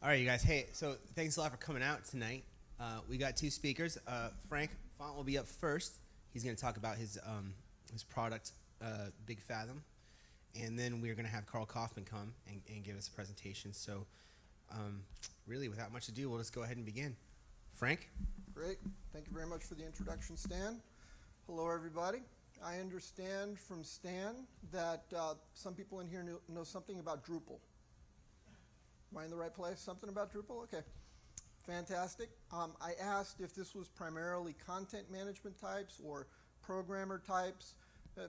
All right, you guys. Hey, so thanks a lot for coming out tonight. We got two speakers. Frank Font will be up first. He's going to talk about his product, Big Fathom, and then we're going to have Carl Kaufman come and give us a presentation. So, really, without much ado, we'll just go ahead and begin. Frank? Great. Thank you very much for the introduction, Stan. Hello, everybody. I understand from Stan that some people in here know something about Drupal. Am I in the right place? Something about Drupal? Okay. Fantastic. I asked if this was primarily content management types or programmer types.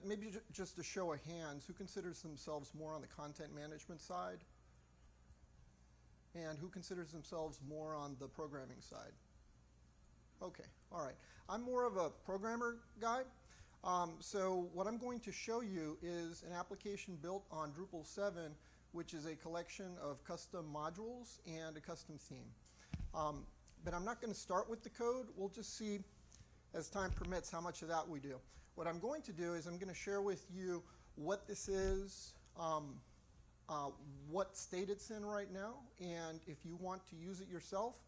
Maybe just a show of hands. Who considers themselves more on the content management side? And who considers themselves more on the programming side? Okay. All right. I'm more of a programmer guy. So what I'm going to show you is an application built on Drupal 7, which is a collection of custom modules and a custom theme. But I'm not going to start with the code. We'll just see, as time permits, how much of that we do. What I'm going to do is I'm going to share with you what this is, what state it's in right now, and if you want to use it yourself,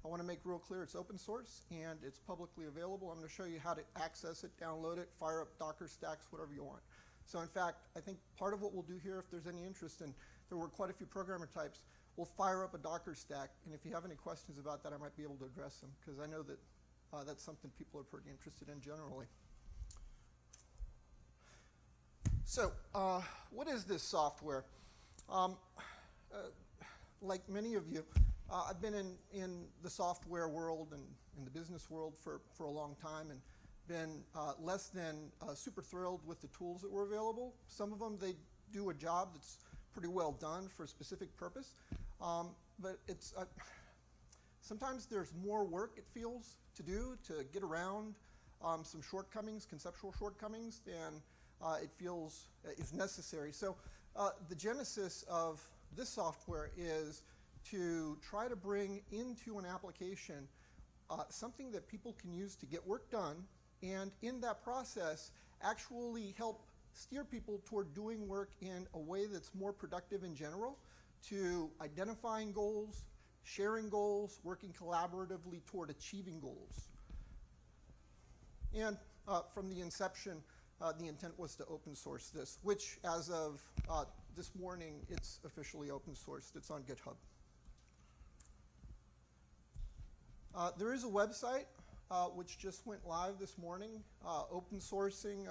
I want to make real clear it's open source and it's publicly available. I'm going to show you how to access it, download it, fire up Docker stacks, whatever you want. So in fact, I think part of what we'll do here, if there's any interest, and there were quite a few programmer types, we'll fire up a Docker stack, and if you have any questions about that, I might be able to address them, because I know that that's something people are pretty interested in generally. So what is this software? Like many of you, I've been in the software world and in the business world for a long time, and been less than super thrilled with the tools that were available. Some of them, they do a job that's pretty well done for a specific purpose, but it's sometimes there's more work, it feels, to do to get around some shortcomings, conceptual shortcomings, than it feels is necessary. So the genesis of this software is to try to bring into an application something that people can use to get work done, and in that process actually help steer people toward doing work in a way that's more productive in general, to identifying goals, sharing goals, working collaboratively toward achieving goals. And from the inception, the intent was to open source this, which as of this morning, it's officially open sourced. It's on GitHub. There is a website which just went live this morning, open sourcing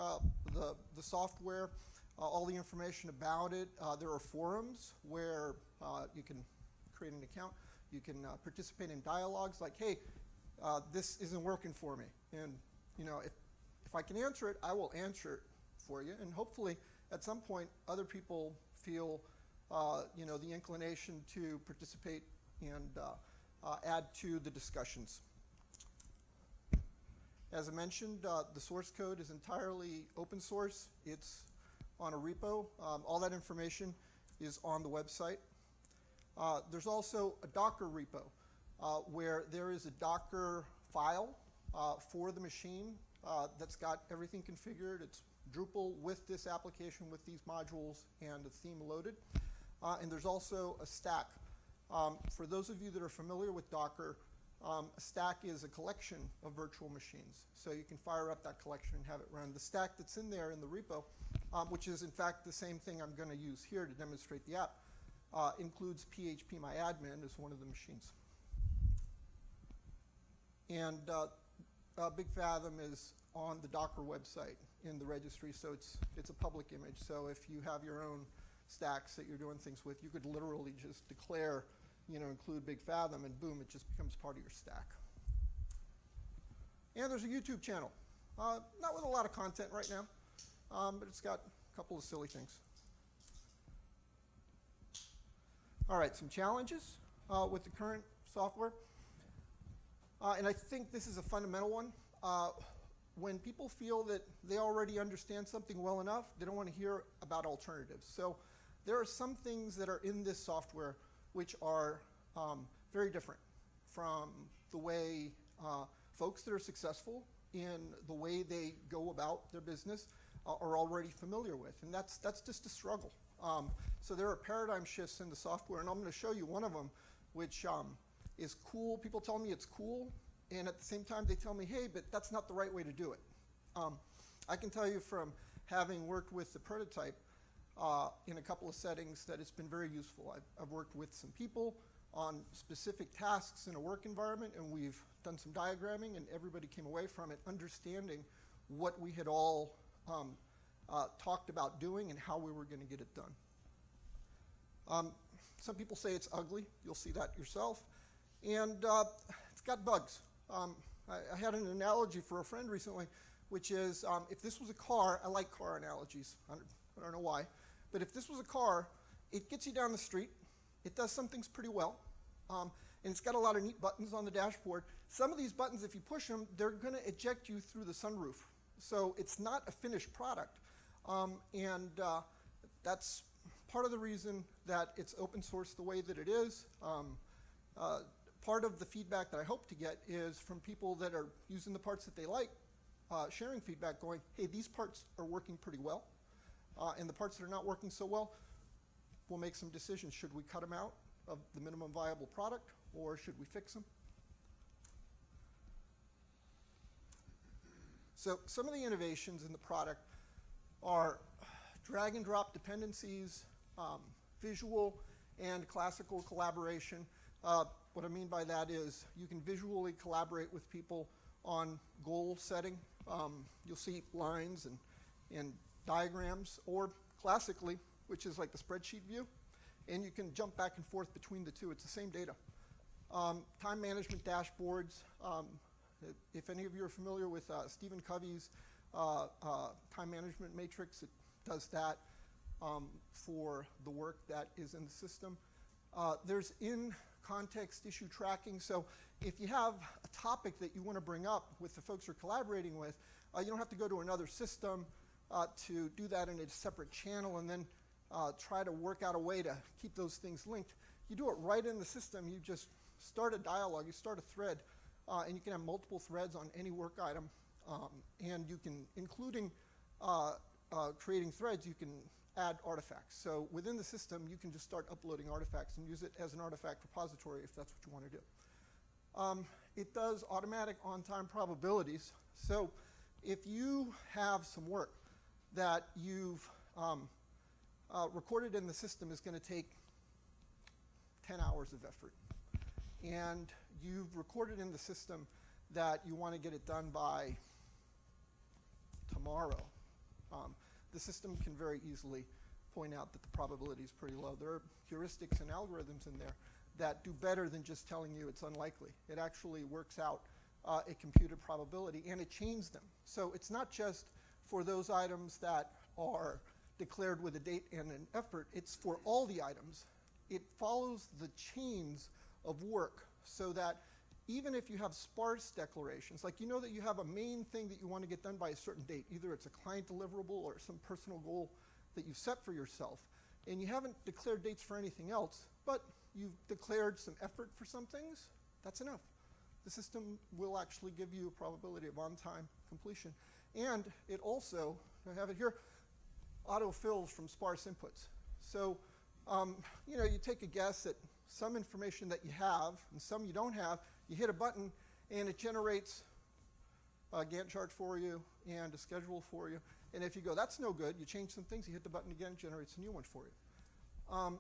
the software, all the information about it. There are forums where you can create an account. You can participate in dialogues like, hey, this isn't working for me. And you know, if I can answer it, I will answer it for you. And hopefully, at some point, other people feel you know, the inclination to participate and add to the discussions. As I mentioned, the source code is entirely open source. It's on a repo. All that information is on the website. There's also a Docker repo where there is a Docker file for the machine that's got everything configured. It's Drupal with this application, with these modules, and a theme loaded. And there's also a stack. For those of you that are familiar with Docker, a stack is a collection of virtual machines. So you can fire up that collection and have it run. The stack that's in there in the repo, which is in fact the same thing I'm going to use here to demonstrate the app, includes phpMyAdmin as one of the machines. And Big Fathom is on the Docker website in the registry, so it's a public image. So if you have your own stacks that you're doing things with, you could literally just declare, you know, include Big Fathom, and boom, it just becomes part of your stack. And there's a YouTube channel. Not with a lot of content right now, but it's got a couple of silly things. All right, some challenges with the current software. And I think this is a fundamental one. When people feel that they already understand something well enough, they don't want to hear about alternatives. So there are some things that are in this software which are very different from the way folks that are successful in the way they go about their business are already familiar with. And that's just a struggle. So there are paradigm shifts in the software, and I'm going to show you one of them which is cool. People tell me it's cool, and at the same time they tell me, hey, but that's not the right way to do it. I can tell you from having worked with the prototype in a couple of settings that it's been very useful. I've worked with some people on specific tasks in a work environment, and we've done some diagramming, and everybody came away from it understanding what we had all talked about doing and how we were going to get it done. Some people say it's ugly. You'll see that yourself. And it's got bugs. I had an analogy for a friend recently, which is if this was a car, I like car analogies. I don't know why. But if this was a car, it gets you down the street. It does some things pretty well. And it's got a lot of neat buttons on the dashboard. Some of these buttons, if you push them, they're going to eject you through the sunroof. So it's not a finished product. That's part of the reason that it's open source the way that it is. Part of the feedback that I hope to get is from people that are using the parts that they like, sharing feedback going, hey, these parts are working pretty well. And the parts that are not working so well, we'll make some decisions. Should we cut them out of the minimum viable product, or should we fix them? So some of the innovations in the product are drag and drop dependencies, visual and classical collaboration. What I mean by that is you can visually collaborate with people on goal setting. You'll see lines and diagrams, or classically, which is like the spreadsheet view, and you can jump back and forth between the two. It's the same data. Time management dashboards. If any of you are familiar with Stephen Covey's time management matrix, it does that for the work that is in the system. There's in-context issue tracking. So if you have a topic that you want to bring up with the folks you're collaborating with, you don't have to go to another system to do that in a separate channel and then try to work out a way to keep those things linked. You do it right in the system. You just start a dialogue, you start a thread, and you can have multiple threads on any work item. And you can, including creating threads, you can add artifacts. So within the system, you can just start uploading artifacts and use it as an artifact repository if that's what you want to do. It does automatic on-time probabilities. So if you have some work that you've recorded in the system is going to take 10 hours of effort, and you've recorded in the system that you want to get it done by tomorrow, the system can very easily point out that the probability is pretty low. There are heuristics and algorithms in there that do better than just telling you it's unlikely. It actually works out a computed probability, and it chains them. So it's not just for those items that are declared with a date and an effort. It's for all the items. It follows the chains of work so that even if you have sparse declarations, like you know that you have a main thing that you want to get done by a certain date, either it's a client deliverable or some personal goal that you've set for yourself, and you haven't declared dates for anything else, but you've declared some effort for some things, that's enough. The system will actually give you a probability of on-time completion. And it also, I have it here, autofills from sparse inputs. So, you know, you take a guess at some information that you have and some you don't have, you hit a button and it generates a Gantt chart for you and a schedule for you. And if you go, that's no good, you change some things, you hit the button again, it generates a new one for you.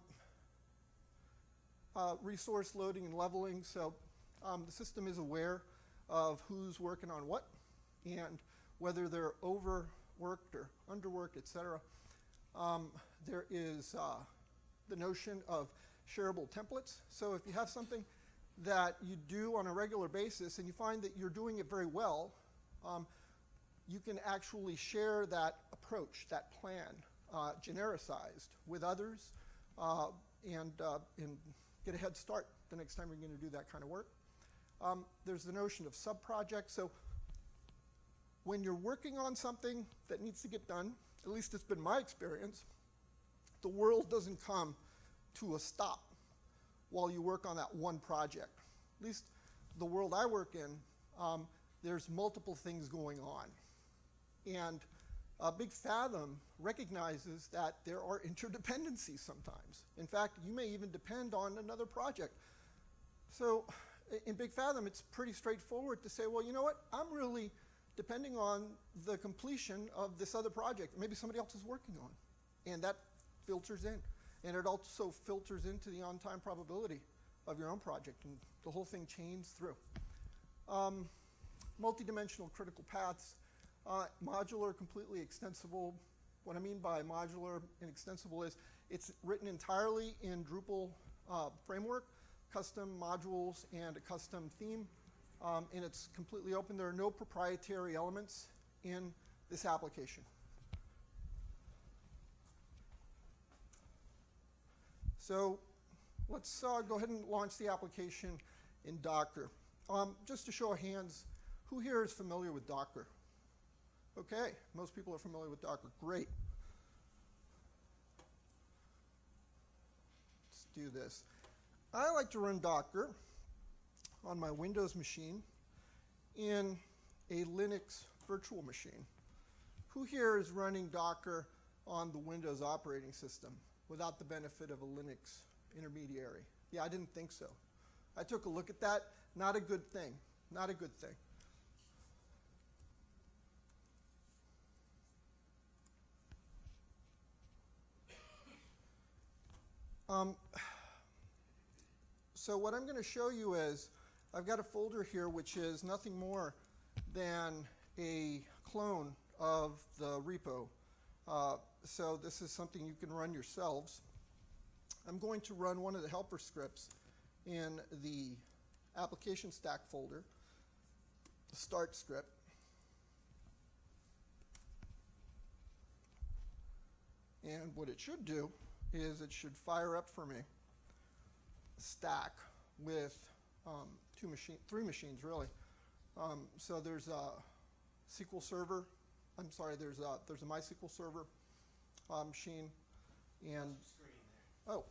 Resource loading and leveling. So the system is aware of who's working on what and whether they're overworked or underworked, etc. There is the notion of shareable templates. So if you have something that you do on a regular basis and you find that you're doing it very well, you can actually share that approach, that plan, genericized with others and get a head start the next time you're going to do that kind of work. There's the notion of sub-projects. So when you're working on something that needs to get done, at least it's been my experience, the world doesn't come to a stop while you work on that one project. At least the world I work in, there's multiple things going on. And Big Fathom recognizes that there are interdependencies sometimes. In fact, you may even depend on another project. So in Big Fathom, it's pretty straightforward to say, well, you know what? I'm really depending on the completion of this other project maybe somebody else is working on. And that filters in. And it also filters into the on-time probability of your own project. And the whole thing chains through. Multi-dimensional critical paths. Modular, completely extensible. What I mean by modular and extensible is it's written entirely in Drupal framework, custom modules, and a custom theme. And it's completely open. There are no proprietary elements in this application. So let's go ahead and launch the application in Docker. Just to show of hands, who here is familiar with Docker? Okay, most people are familiar with Docker. Great. Let's do this. I like to run Docker on my Windows machine in a Linux virtual machine. Who here is running Docker on the Windows operating system without the benefit of a Linux intermediary? Yeah, I didn't think so. I took a look at that. Not a good thing. Not a good thing. So what I'm going to show you is I've got a folder here which is nothing more than a clone of the repo. So this is something you can run yourselves. I'm going to run one of the helper scripts in the application stack folder, the start script. And what it should do is it should fire up for me a stack with three machines really. So there's a SQL Server. I'm sorry. There's a MySQL Server machine, and oh.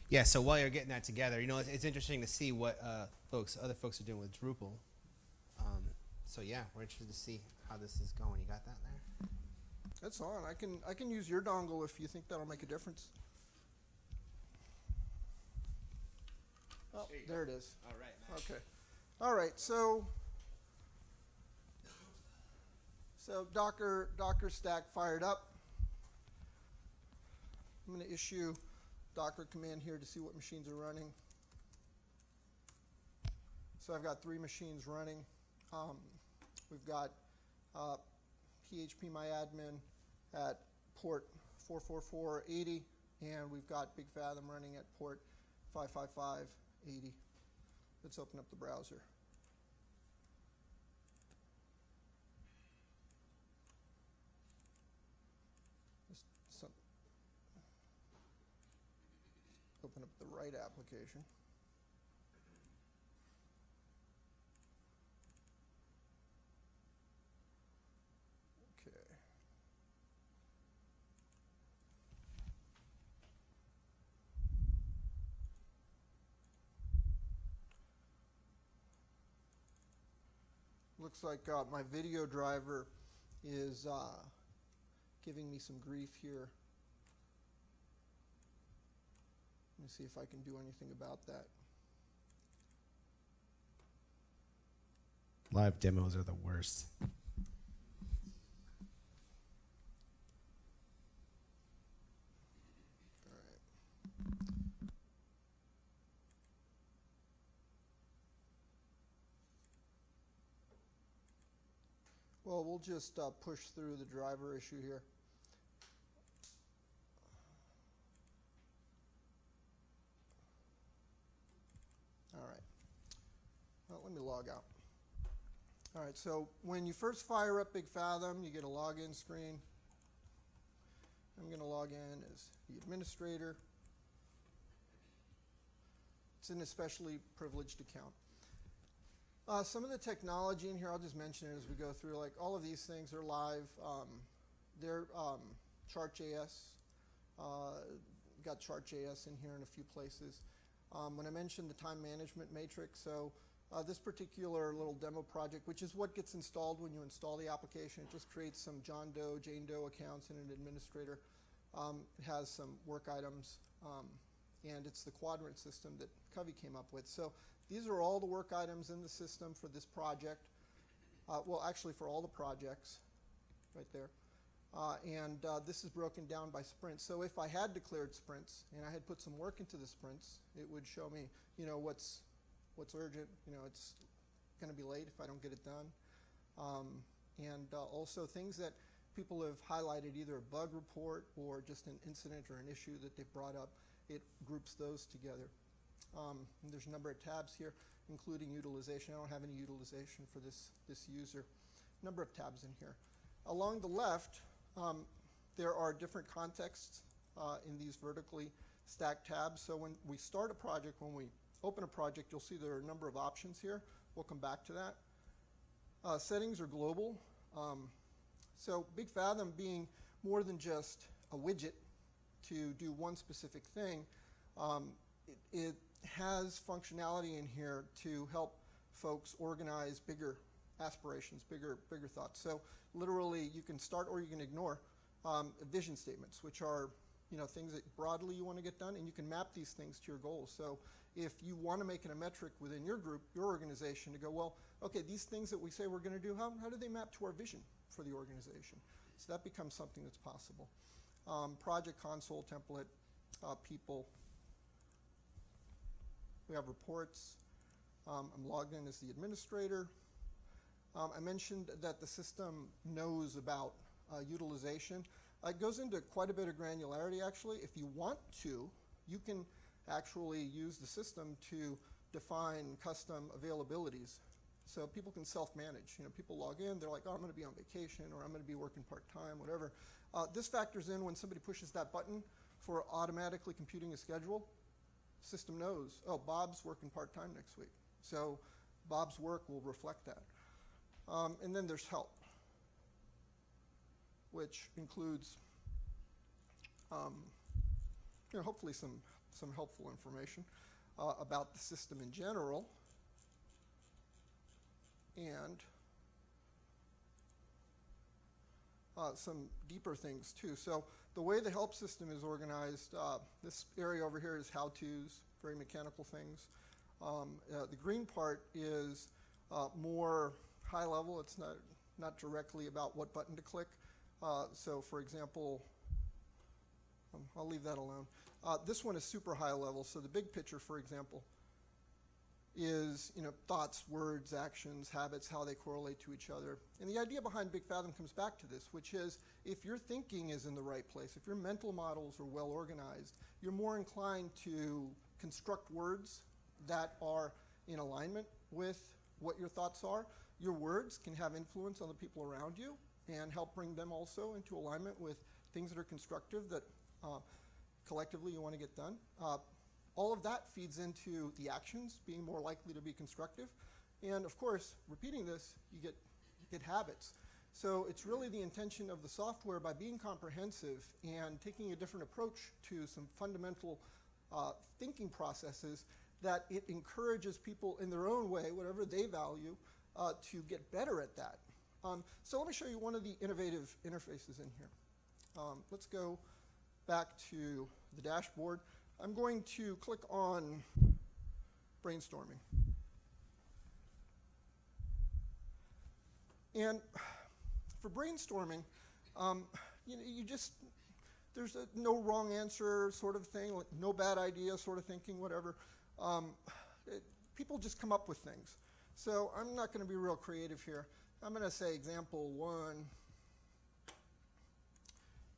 Yeah, so while you're getting that together, you know, it's interesting to see what other folks are doing with Drupal. So yeah, we're interested to see how this is going. You got that there? That's on. I can use your dongle if you think that'll make a difference. Oh, there it is. All right, Matt. Okay. All right. So Docker stack fired up. I'm going to issue Docker command here to see what machines are running. So I've got 3 machines running. We've got phpMyAdmin at port 44480, and we've got Big Fathom running at port 55580. Let's open up the browser. Open up the right application. Okay. Looks like my video driver is giving me some grief here. Let me see if I can do anything about that. Live demos are the worst. All right. Well, we'll just push through the driver issue here. All right. Well, let me log out. All right, so when you first fire up Big Fathom, you get a login screen. I'm going to log in as the administrator. It's an especially privileged account. Some of the technology in here, I'll just mention it as we go through. Like all of these things are live. They're Chart.js. Got Chart.js in here in a few places. When I mentioned the time management matrix, so This particular little demo project, which is what gets installed when you install the application, it just creates some John Doe, Jane Doe accounts in an administrator. It has some work items, and it's the quadrant system that Covey came up with. So these are all the work items in the system for this project. Well, actually for all the projects, right there. This is broken down by sprints. So if I had declared sprints and I had put some work into the sprints, it would show me, you know, what's urgent. You know, it's going to be late if I don't get it done. Also things that people have highlighted, either a bug report or just an incident or an issue that they brought up. It groups those together. And there's a number of tabs here, including utilization. I don't have any utilization for this user. Number of tabs in here. Along the left, there are different contexts in these vertically stacked tabs. So when we start a project, when we open a project, you'll see there are a number of options here. We'll come back to that. Settings are global. So Big Fathom being more than just a widget to do one specific thing, it has functionality in here to help folks organize bigger aspirations, bigger thoughts. So literally you can start or you can ignore vision statements, which are, you know, things that broadly you want to get done, and you can map these things to your goals. So if you want to make it a metric within your group, your organization, to go, well, okay, these things that we say we're going to do, how do they map to our vision for the organization? So that becomes something that's possible. Project console template, people. We have reports. I'm logged in as the administrator. I mentioned that the system knows about utilization. It goes into quite a bit of granularity, actually. If you want to, you can actually use the system to define custom availabilities. So people can self-manage. You know, people log in, they're like, oh, I'm going to be on vacation, or I'm going to be working part-time, whatever. This factors in when somebody pushes that button for automatically computing a schedule. System knows, oh, Bob's working part-time next week. So Bob's work will reflect that. And then there's help, which includes, you know, hopefully some helpful information about the system in general, and some deeper things too. So the way the help system is organized, this area over here is how-tos, very mechanical things. The green part is more high level. It's not directly about what button to click. So for example, I'll leave that alone. This one is super high level. So the big picture, for example, is, you know, thoughts, words, actions, habits, how they correlate to each other. And the idea behind Big Fathom comes back to this, which is if your thinking is in the right place, if your mental models are well organized, you're more inclined to construct words that are in alignment with what your thoughts are. Your words can have influence on the people around you and help bring them also into alignment with things that are constructive that collectively you want to get done. All of that feeds into the actions being more likely to be constructive. And of course, repeating this, you get habits. So it's really the intention of the software, by being comprehensive and taking a different approach to some fundamental thinking processes, that it encourages people in their own way, whatever they value, to get better at that. So let me show you one of the innovative interfaces in here. Let's go back to the dashboard. I'm going to click on brainstorming. And for brainstorming, you know, there's a no wrong answer sort of thing, like no bad idea sort of thinking, whatever. People just come up with things. So I'm not going to be real creative here. I'm going to say example 1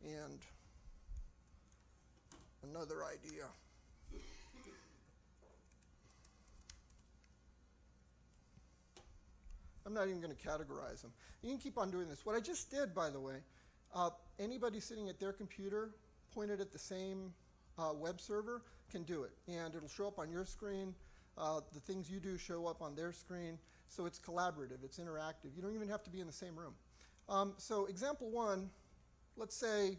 and another idea. I'm not even going to categorize them. You can keep on doing this. What I just did, by the way, anybody sitting at their computer pointed at the same web server can do it. And it'll show up on your screen. The things you do show up on their screen. So it's collaborative. It's interactive. You don't even have to be in the same room. So example 1, let's say,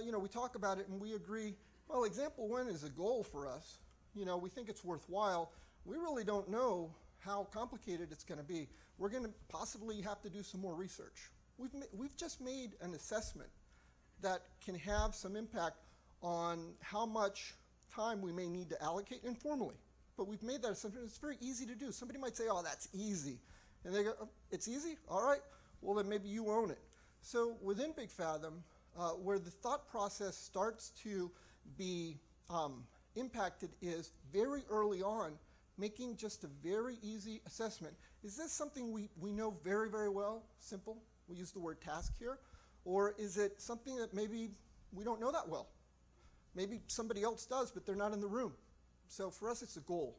you know, we talk about it and we agree, well, example 1 is a goal for us. You know, we think it's worthwhile. We really don't know how complicated it's going to be. We're going to possibly have to do some more research. We've just made an assessment that can have some impact on how much time we may need to allocate informally. But we've made that assessment. It's very easy to do. Somebody might say, oh, that's easy. And they go, oh, it's easy? All right. Well, then maybe you own it. So within Big Fathom, where the thought process starts to be impacted is very early on, making just a very easy assessment. Is this something we know very, very well, simple? We use the word task here. Or is it something that maybe we don't know that well? Maybe somebody else does, but they're not in the room. So for us, it's a goal.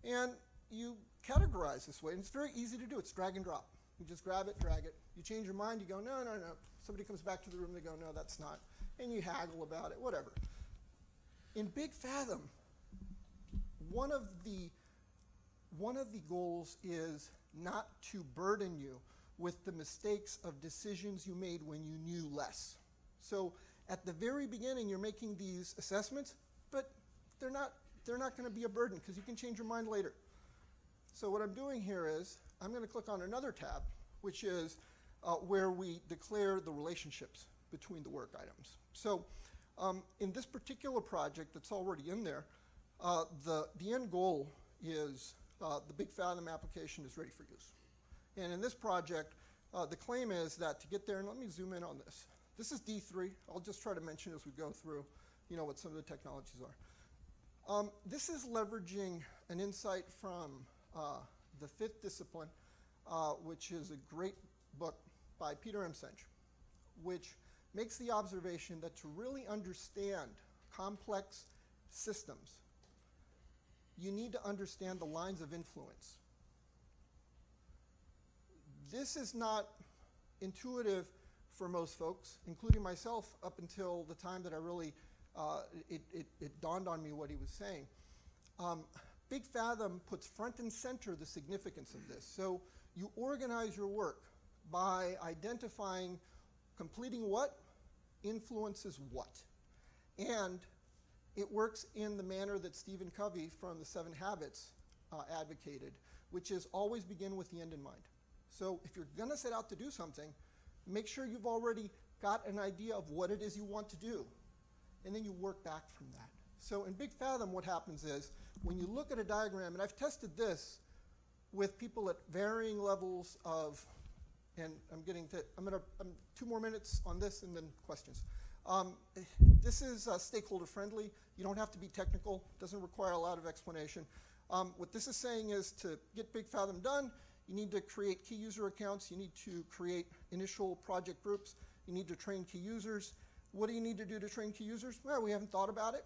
And you categorize this way, and it's very easy to do. It's drag and drop. You just grab it, drag it. You change your mind, you go, no, no, no. Somebody comes back to the room, they go, no, that's not. And you haggle about it, whatever. In Big Fathom, one of the goals is not to burden you with the mistakes of decisions you made when you knew less. So at the very beginning, you're making these assessments, but they're not going to be a burden because you can change your mind later. So what I'm doing here is I'm going to click on another tab, which is where we declare the relationships between the work items. So in this particular project that's already in there, the end goal is the Big Fathom application is ready for use. And in this project, the claim is that to get there, and let me zoom in on this. This is D3. I'll just try to mention as we go through, what some of the technologies are. This is leveraging an insight from the Fifth Discipline, which is a great book by Peter M. Sench, which makes the observation that to really understand complex systems, you need to understand the lines of influence. This is not intuitive for most folks, including myself, up until the time that I really, it dawned on me what he was saying. Big Fathom puts front and center the significance of this. So you organize your work by identifying completing what influences what. And it works in the manner that Stephen Covey from the 7 Habits advocated, which is always begin with the end in mind. So if you're going to set out to do something, make sure you've already got an idea of what it is you want to do, and then you work back from that. So in Big Fathom, what happens is when you look at a diagram, and I've tested this with people at varying levels of, and I'm 2 more minutes on this and then questions. This is stakeholder friendly. You don't have to be technical. Doesn't require a lot of explanation. What this is saying is to get Big Fathom done, you need to create key user accounts. You need to create initial project groups. You need to train key users. What do you need to do to train key users? Well, we haven't thought about it.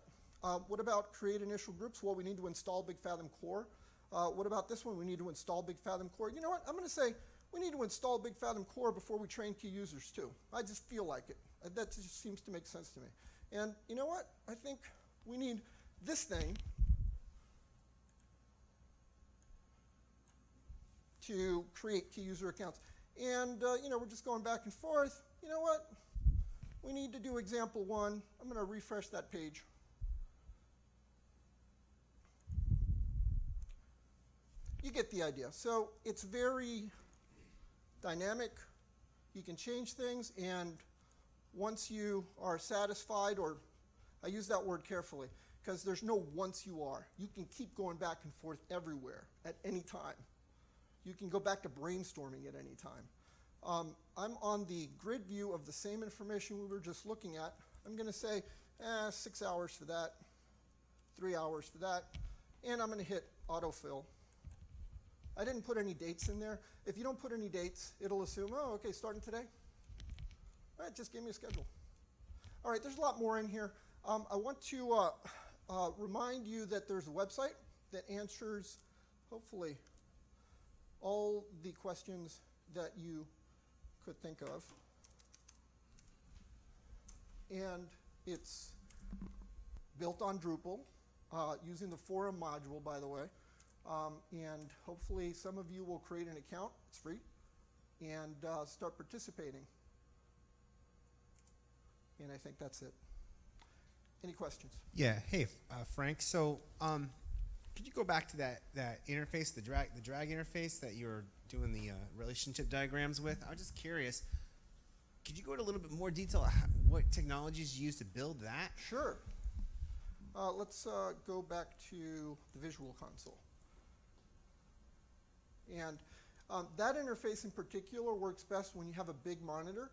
What about create initial groups? Well, we need to install Big Fathom Core. What about this one? We need to install Big Fathom Core. You know what? I'm going to say we need to install Big Fathom Core before we train key users too. I just feel like it. That just seems to make sense to me. And you know what? I think we need this thing to create key user accounts. And we're just going back and forth. You know what? We need to do example 1. I'm going to refresh that page. You get the idea. So it's very dynamic. You can change things, and once you are satisfied, or I use that word carefully, because there's no once you are. You can keep going back and forth everywhere at any time. You can go back to brainstorming at any time. I'm on the grid view of the same information we were just looking at. I'm going to say 6 hours for that, 3 hours for that, and I'm going to hit autofill. I didn't put any dates in there. If you don't put any dates, it'll assume, oh, okay, starting today. All right, just gave me a schedule. All right, there's a lot more in here. I want to remind you that there's a website that answers, hopefully, all the questions that you could think of. And it's built on Drupal, using the forum module, by the way. And hopefully some of you will create an account, it's free, and start participating. And I think that's it. Any questions? Yeah, hey, Frank. So Could you go back to that interface, the drag interface that you were doing the relationship diagrams with? I was just curious. Could you go into a little bit more detail what technologies you use to build that? Sure. Let's go back to the Visual Console. And that interface in particular works best when you have a big monitor.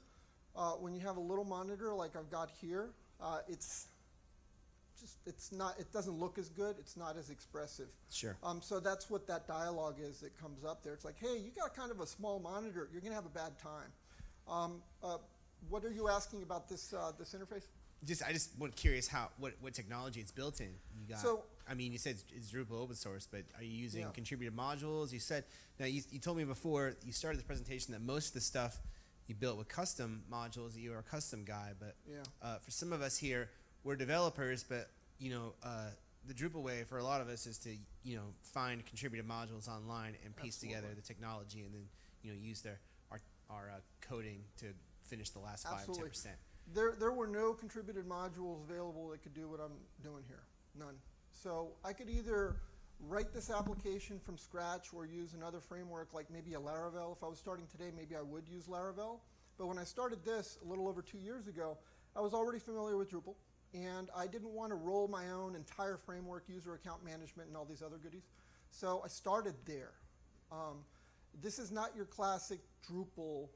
When you have a little monitor like I've got here, it doesn't look as good. It's not as expressive. Sure. So that's what that dialogue is that comes up there. It's like, hey, you got kind of a small monitor. You're going to have a bad time. What are you asking about this this interface? I just was curious what technology it's built in. You got. So, I mean, you said it's Drupal open source, but are you using contributed modules? You said now you told me before you started the presentation that most of the stuff you built with custom modules. That you are a custom guy, but for some of us here, we're developers. But the Drupal way for a lot of us is to find contributed modules online and piece together the technology, and then use our coding to finish the last 5 or 10%. There were no contributed modules available that could do what I'm doing here. None. So I could either write this application from scratch or use another framework like maybe a Laravel. If I was starting today, maybe I would use Laravel. But when I started this a little over 2 years ago, I was already familiar with Drupal. And I didn't want to roll my own entire framework, user account management, and all these other goodies. So I started there. This is not your classic Drupal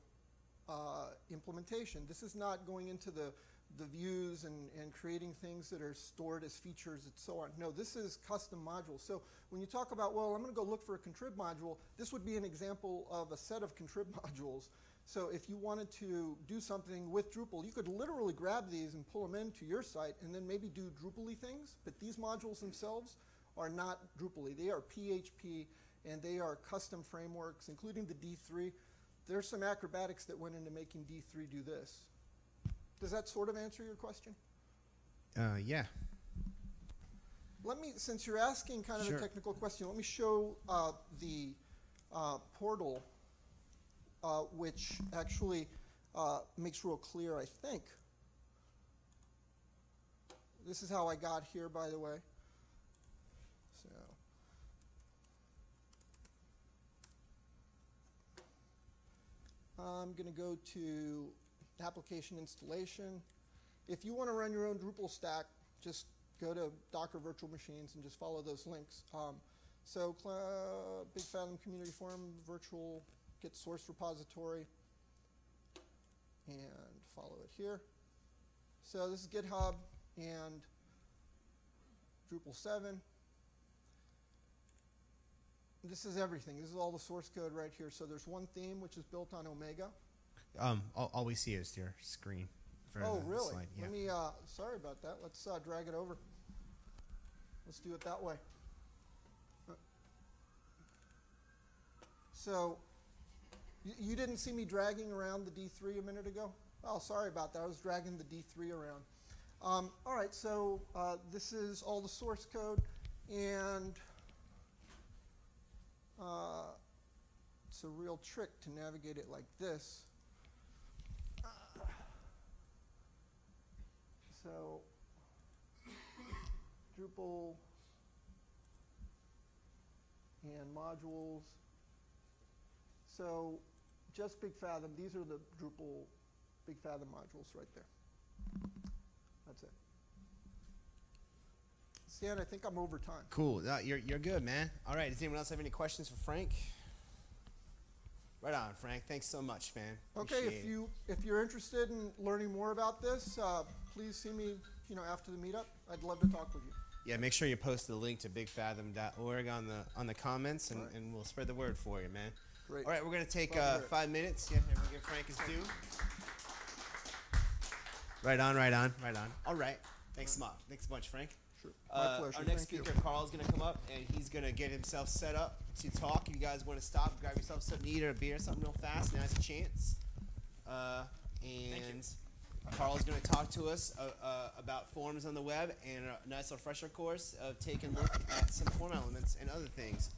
implementation. This is not going into the views and creating things that are stored as features and so on. No, this is custom modules. So when you talk about, well, I'm going to go look for a contrib module, this would be an example of a set of contrib modules. So if you wanted to do something with Drupal, you could literally grab these and pull them into your site and then maybe do Drupal-y things. But these modules themselves are not Drupal-y. They are PHP, and they are custom frameworks, including the D3. There's some acrobatics that went into making D3 do this. Does that sort of answer your question? Yeah. Let me, since you're asking kind of a technical question, let me show the portal, which actually makes real clear, I think. This is how I got here, by the way. So. I'm going to go to application installation. If you want to run your own Drupal stack, just go to Docker Virtual Machines and just follow those links. So Big Fathom Community Forum, virtual, get source repository, and follow it here. So this is GitHub and Drupal 7. This is everything. This is all the source code right here. So there's one theme which is built on Omega. All we see is your screen. Oh, really? Slide. Yeah. Let me. Sorry about that. Let's drag it over. Let's do it that way. So you didn't see me dragging around the D3 a minute ago? Oh, sorry about that. I was dragging the D3 around. All right. So this is all the source code, and it's a real trick to navigate it like this. So Drupal and modules. So just Big Fathom. These are the Drupal Big Fathom modules right there. That's it. Stan, I think I'm over time. Cool. You're good, man. All right. Does anyone else have any questions for Frank? Right on, Frank. Thanks so much, man. Okay. If you're interested in learning more about this, please see me, after the meetup. I'd love to talk with you. Yeah. Make sure you post the link to bigfathom.org on the comments, and we'll spread the word for you, man. Great. All right. We're gonna take 5 minutes. Yeah. Everyone give Frank his due. Right on. All right. Thanks a lot. Thanks a bunch, Frank. Sure. My pleasure. Our next speaker, Carl, is going to come up, and he's going to get himself set up to talk. If you guys want to stop, grab yourself something to eat or a beer, something real fast, now's a chance. And Carl's going to talk to us about forms on the web and a nice refresher course of taking a look at some form elements and other things.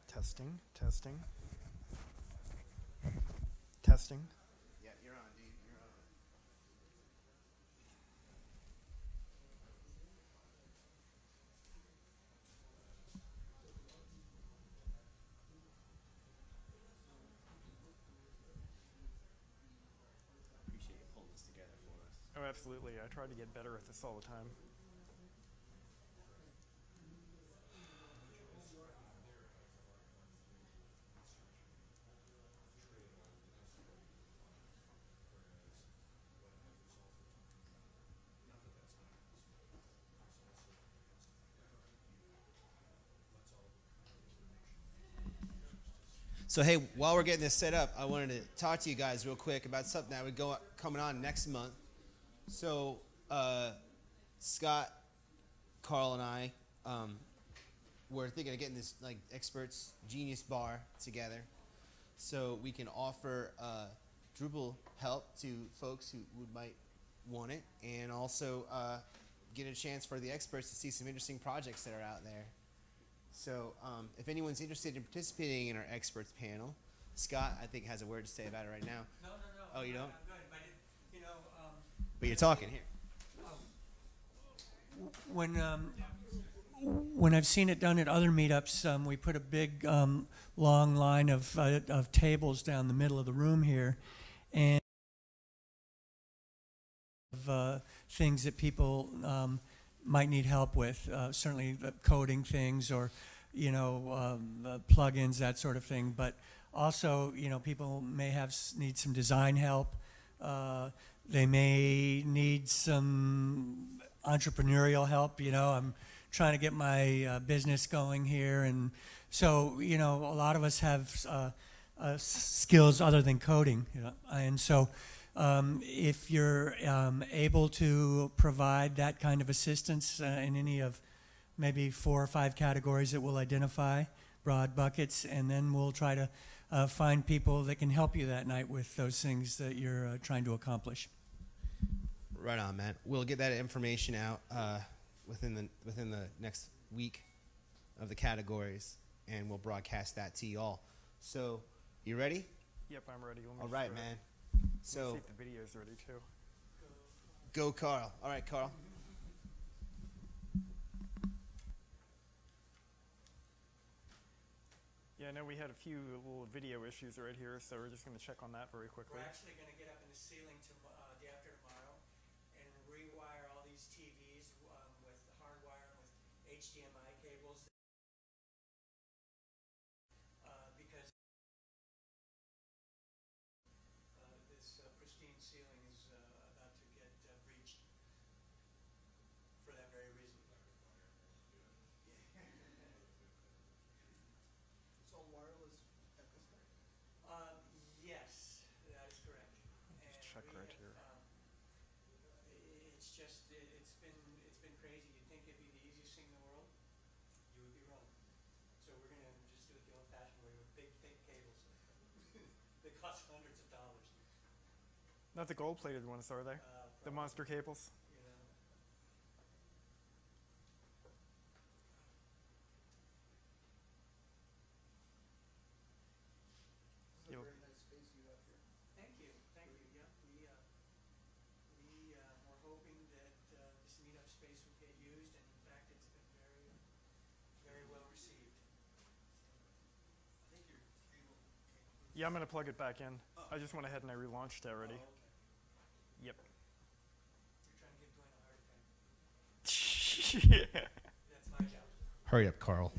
Testing, testing, testing. Yeah, you're on, dude. You're on. Appreciate you pulling this together for us. Oh, absolutely. I try to get better at this all the time. So hey, while we're getting this set up, I wanted to talk to you guys real quick about something that would go coming on next month. So Scott, Carl, and I we're thinking of getting this like experts genius bar together, so we can offer Drupal help to folks who might want it, and also get a chance for the experts to see some interesting projects that are out there. So if anyone's interested in participating in our experts panel, Scott, I think, has a word to say about it right now. No. Oh, you don't? I'm good, but you know. But you're talking here. When I've seen it done at other meetups, we put a big long line of tables down the middle of the room here, and things that people might need help with, certainly coding things or, plugins, that sort of thing. But also, people may need some design help. They may need some entrepreneurial help. I'm trying to get my business going here, and so a lot of us have skills other than coding. And so. If you're able to provide that kind of assistance in any of maybe 4 or 5 categories that we'll identify, broad buckets, and then we'll try to find people that can help you that night with those things that you're trying to accomplish. Right on, man. We'll get that information out within the next week of the categories, and we'll broadcast that to you all. So, you ready? Yep, I'm ready. All right, man. So, see if the video's ready too. Go, Carl. All right, Carl. Yeah, I know we had a few little video issues right here, so we're just going to check on that very quickly. We're actually going to get up in the ceiling day after tomorrow and rewire all these TVs with hardwire with HDMI cables. Because this pristine ceiling is about to get breached for that very reason. It's all wireless at this point? Yes, that is correct. Let's check right here. It's been crazy. You'd think it'd be the easiest thing in the world. You would be wrong. So we're going to just do it the old-fashioned way with big, thick cables that cost hundreds of dollars. Not the gold-plated ones, are they? The monster cables? It's a very nice space you have here. Thank you. Yeah, we're hoping that this meetup space will get used, and in fact, it's been very, very well received. I think your cable came. Yeah, I'm going to plug it back in. I just went ahead and I relaunched it already. Oh, okay. Yep. You're trying to give Dwayne a heart attack. Yeah. That's my job. Hurry up, Carl.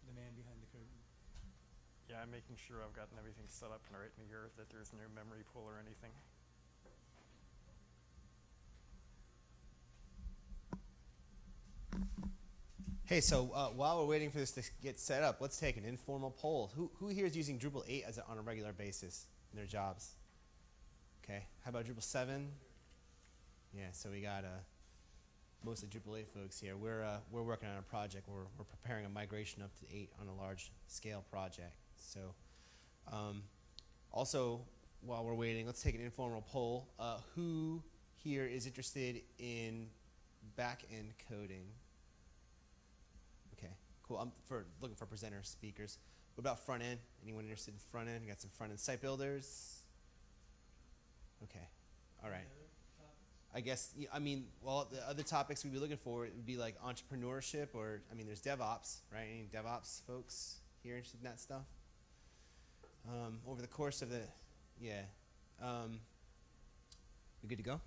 The man behind the curtain. Yeah, I'm making sure I've gotten everything set up right in here, that there's no memory pool or anything. Hey, so while we're waiting for this to get set up, let's take an informal poll. Who here is using Drupal 8 on a regular basis in their jobs? Okay. How about Drupal 7? Yeah, so we got mostly Drupal 8 folks here. We're working on a project. We're preparing a migration up to 8 on a large scale project. So, also while we're waiting, let's take an informal poll. Who here is interested in back-end coding? Okay, cool. I'm looking for presenter speakers. What about front end? Anyone interested in front end? We got some front end site builders. Okay, all right. I guess, I mean, well, the other topics we'd be looking for would be like entrepreneurship, or, I mean, there's DevOps, right? Any DevOps folks here interested in that stuff? Over the course of the, yeah. We good to go?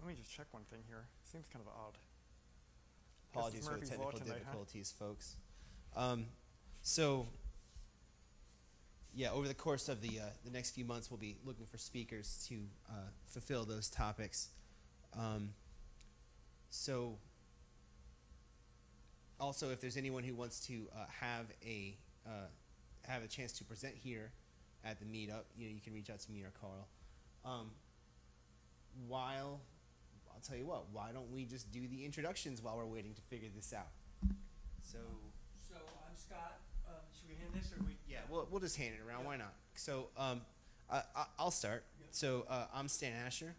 Let me just check one thing here. Seems kind of odd. Apologies for the Murphy's Law technical tonight, huh? difficulties, folks. So, yeah, over the course of the next few months, we'll be looking for speakers to fulfill those topics. So, also, if there's anyone who wants to have a chance to present here at the meetup, you can reach out to me or Carl. I'll tell you what, why don't we just do the introductions while we're waiting to figure this out? So I'm Scott. Should we hand this or we? yeah, we'll just hand it around. Why not? So I'll start. So I'm Stan Asher.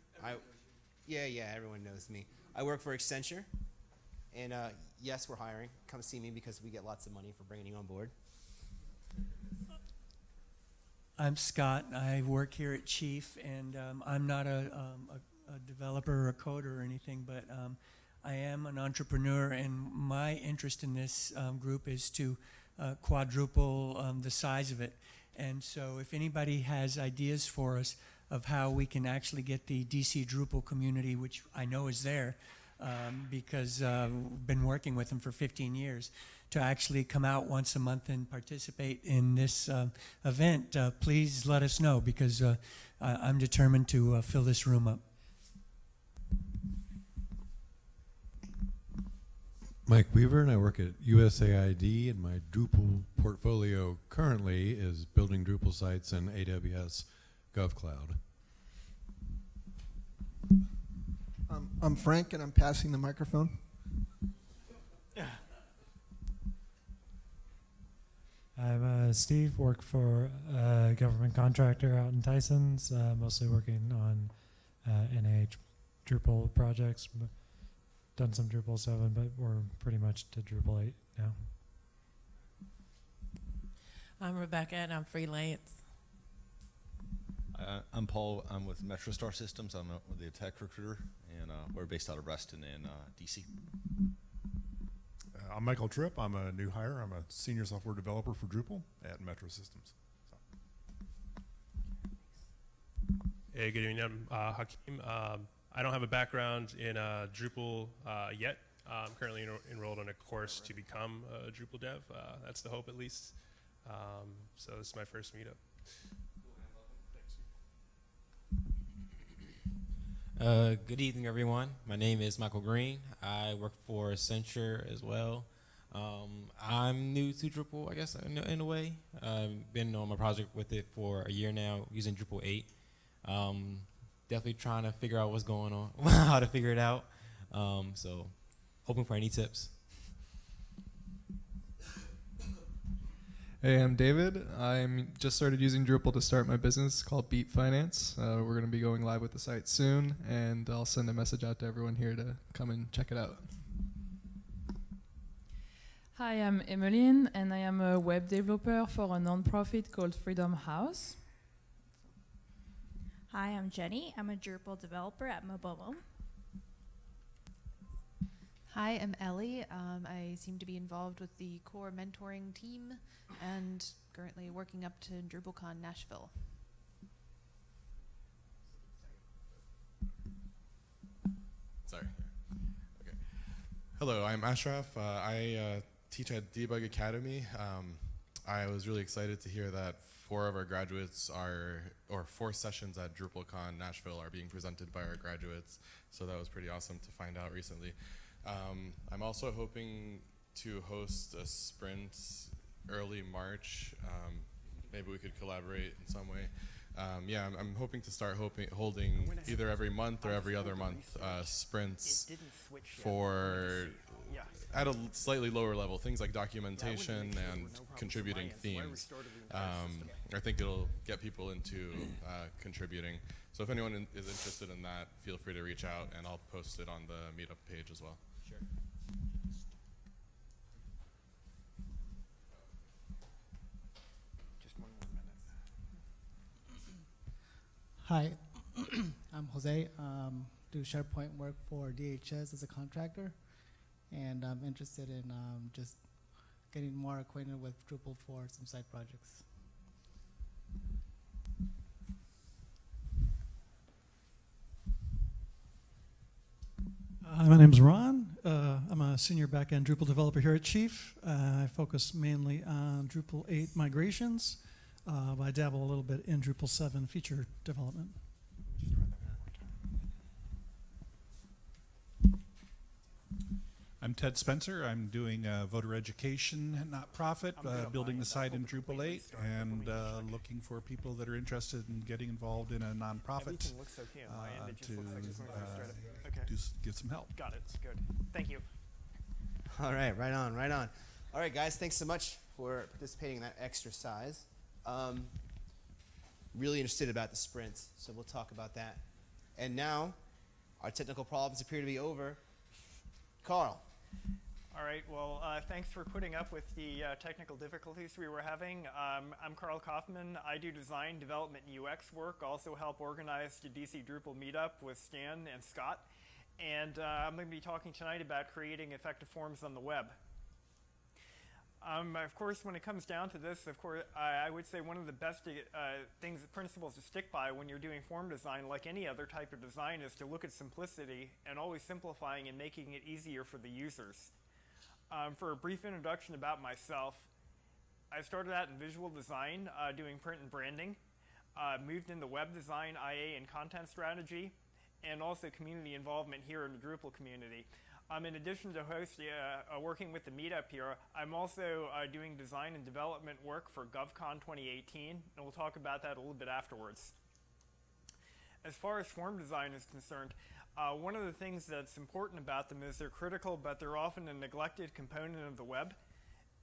Yeah, everyone knows me. I work for Accenture, and yes, we're hiring. Come see me because we get lots of money for bringing you on board. I'm Scott. I work here at Chief, and I'm not a developer or a coder or anything, but I am an entrepreneur, and my interest in this group is to quadruple the size of it. And so if anybody has ideas for us of how we can actually get the DC Drupal community, which I know is there, because we've been working with them for 15 years, to actually come out once a month and participate in this event, please let us know, because I'm determined to fill this room up. Mike Weaver, and I work at USAID, and my Drupal portfolio currently is building Drupal sites in AWS GovCloud. I'm Frank, and I'm passing the microphone. I'm Steve, work for a government contractor out in Tysons, mostly working on NIH Drupal projects. Done some Drupal 7, but we're pretty much to Drupal 8 now. I'm Rebecca, and I'm freelance. I'm Paul. I'm with MetroStar Systems. I'm the tech recruiter, and we're based out of Reston in DC. I'm Michael Tripp. I'm a new hire. I'm a senior software developer for Drupal at Metro Systems. Hey, good evening. I'm Hakeem. I don't have a background in Drupal yet. I'm currently enrolled in a course to become a Drupal dev. That's the hope, at least. So this is my first meetup. Good evening, everyone. My name is Michael Green. I work for Accenture as well. I'm new to Drupal, I guess, in a way. I've been on my project with it for a year now, using Drupal 8. Definitely trying to figure out what's going on, how to figure it out. So hoping for any tips. Hey, I'm David. I'm just started using Drupal to start my business called Beat Finance. We're going to be going live with the site soon, and I'll send a message out to everyone here to come and check it out. Hi, I'm Emmeline, and I am a web developer for a nonprofit called Freedom House. Hi, I'm Jenny. I'm a Drupal developer at Mobomo. Hi, I'm Ellie. I seem to be involved with the core mentoring team and currently working up to DrupalCon Nashville. Sorry. Okay. Hello, I'm Ashraf. I teach at Debug Academy. I was really excited to hear that 4 of our graduates or 4 sessions at DrupalCon Nashville are being presented by our graduates. So that was pretty awesome to find out recently. I'm also hoping to host a sprint early March. Maybe we could collaborate in some way. yeah, I'm hoping to start holding either every month or every other month sprints for at a slightly lower level, things like documentation and contributing themes. I think it'll get people into contributing. So if anyone is interested in that, feel free to reach out, and I'll post it on the meetup page as well. Sure. Just one more minute. Hi, I'm Jose. Do SharePoint work for DHS as a contractor, and I'm interested in just getting more acquainted with Drupal for some side projects. My name's Ron. I'm a senior backend Drupal developer here at Chief. I focus mainly on Drupal 8 migrations. But I dabble a little bit in Drupal 7 feature development. I'm Ted Spencer. I'm doing voter education nonprofit, building the site in Drupal 8, and looking for people that are interested in getting involved in a nonprofit Everything looks okay on my end. It just looks like it's going to go straight up. Okay. get some help. Got it. Good. Thank you. All right, right on, right on. All right, guys, thanks so much for participating in that exercise. Really interested about the sprints, so we'll talk about that. And now, our technical problems appear to be over. Carl. All right, well, thanks for putting up with the technical difficulties we were having. I'm Carl Kaufman. I do design, development, and UX work, also help organize the DC Drupal Meetup with Stan and Scott. And I'm going to be talking tonight about creating effective forms on the web. Of course, when it comes down to this, of course, I would say one of the best principles to stick by when you're doing form design, like any other type of design, is to look at simplicity and always simplifying and making it easier for the users. For a brief introduction about myself, I started out in visual design, doing print and branding, moved into web design, IA, and content strategy, and also community involvement here in the Drupal community. In addition to working with the meetup here, I'm also doing design and development work for GovCon 2018, and we'll talk about that a little bit afterwards. As far as form design is concerned, one of the things that's important about them is they're critical, but they're often a neglected component of the web.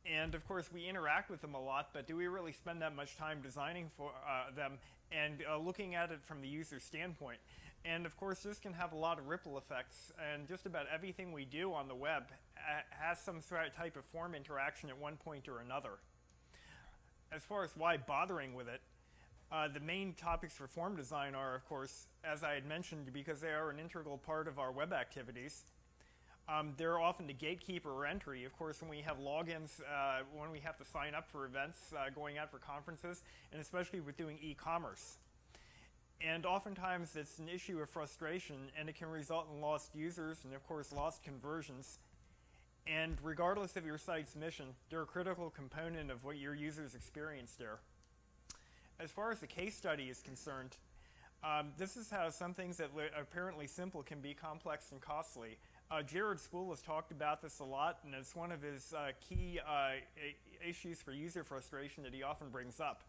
And of course, we interact with them a lot, but do we really spend that much time designing for them and looking at it from the user standpoint? And of course, this can have a lot of ripple effects, and just about everything we do on the web has some type of form interaction at one point or another. As far as why bothering with it, the main topics for form design are, of course, as I had mentioned, because they are an integral part of our web activities. They're often the gatekeeper or entry. Of course, when we have logins, when we have to sign up for events, going out for conferences, and especially with doing e-commerce. And oftentimes it's an issue of frustration, and it can result in lost users and, of course, lost conversions. And regardless of your site's mission, they're a critical component of what your users experience there. As far as the case study is concerned, this is how some things that are apparently simple can be complex and costly. Jared Spool has talked about this a lot, and it's one of his key issues for user frustration that he often brings up.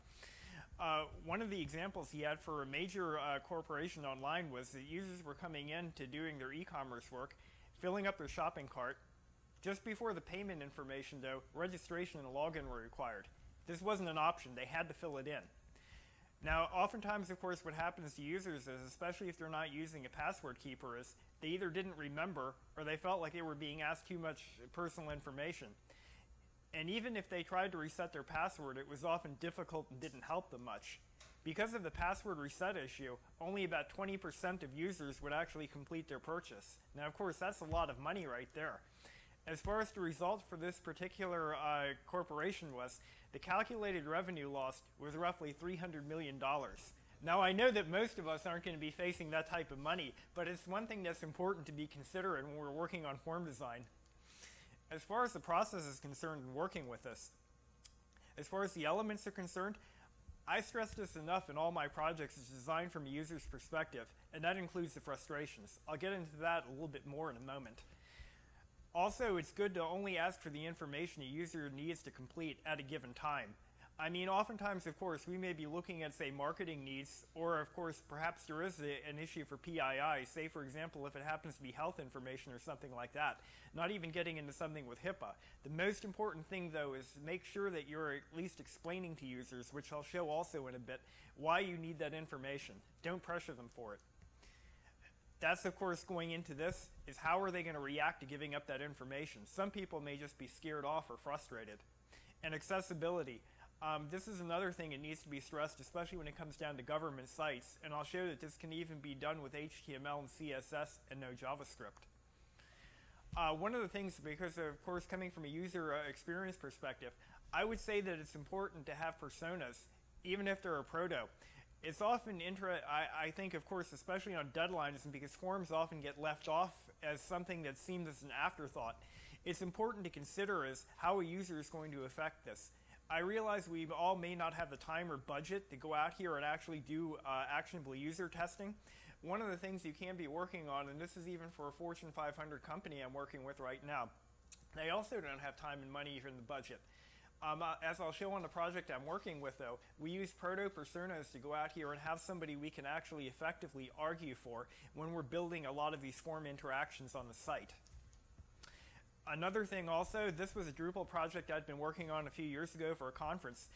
One of the examples he had for a major corporation online was that users were coming in to doing their e-commerce work, filling up their shopping cart. Just before the payment information, though, registration and login were required. This wasn't an option. They had to fill it in. Now, oftentimes, of course, what happens to users is, especially if they're not using a password keeper, is they either didn't remember or they felt like they were being asked too much personal information. And even if they tried to reset their password, it was often difficult and didn't help them much. Because of the password reset issue, only about 20% of users would actually complete their purchase. Now, of course, that's a lot of money right there. As far as the result for this particular corporation was, the calculated revenue lost was roughly $300 million. Now, I know that most of us aren't going to be facing that type of money, but it's one thing that's important to be considerate when we're working on form design. As far as the process is concerned in working with this, as far as the elements are concerned, I stress this enough in all my projects. It's designed from a user's perspective, and that includes the frustrations. I'll get into that a little bit more in a moment. Also, it's good to only ask for the information a user needs to complete at a given time. I mean, oftentimes, of course, we may be looking at, say, marketing needs, or, of course, perhaps there is an issue for PII, say, for example, if it happens to be health information or something like that, not even getting into something with HIPAA. The most important thing, though, is to make sure that you're at least explaining to users, which I'll show also in a bit, why you need that information. Don't pressure them for it. That's, of course, going into this, is how are they going to react to giving up that information? Some people may just be scared off or frustrated. And accessibility. This is another thing that needs to be stressed, especially when it comes down to government sites, and I'll show that this can even be done with HTML and CSS and no JavaScript. One of the things, because of course coming from a user experience perspective, I would say that it's important to have personas, even if they're a proto. It's often, I think, of course, especially on deadlines, and because forms often get left off as something that seems as an afterthought, it's important to consider is how a user is going to affect this. I realize we all may not have the time or budget to go out here and actually do actionable user testing. One of the things you can be working on, and this is even for a Fortune 500 company I'm working with right now, they also don't have time and money even the budget. As I'll show on the project I'm working with, though, we use proto-personas to go out here and have somebody we can actually effectively argue for when we're building a lot of these form interactions on the site. Another thing also, this was a Drupal project I'd been working on a few years ago for a conference,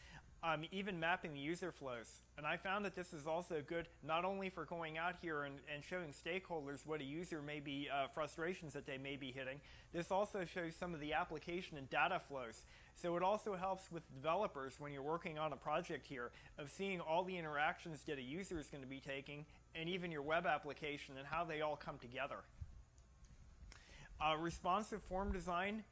even mapping the user flows. And I found that this is also good not only for going out here and showing stakeholders what a user may be, frustrations that they may be hitting, this also shows some of the application and data flows. So it also helps with developers when you're working on a project here of seeing all the interactions that a user is going to be taking and even your web application and how they all come together. Responsive form design,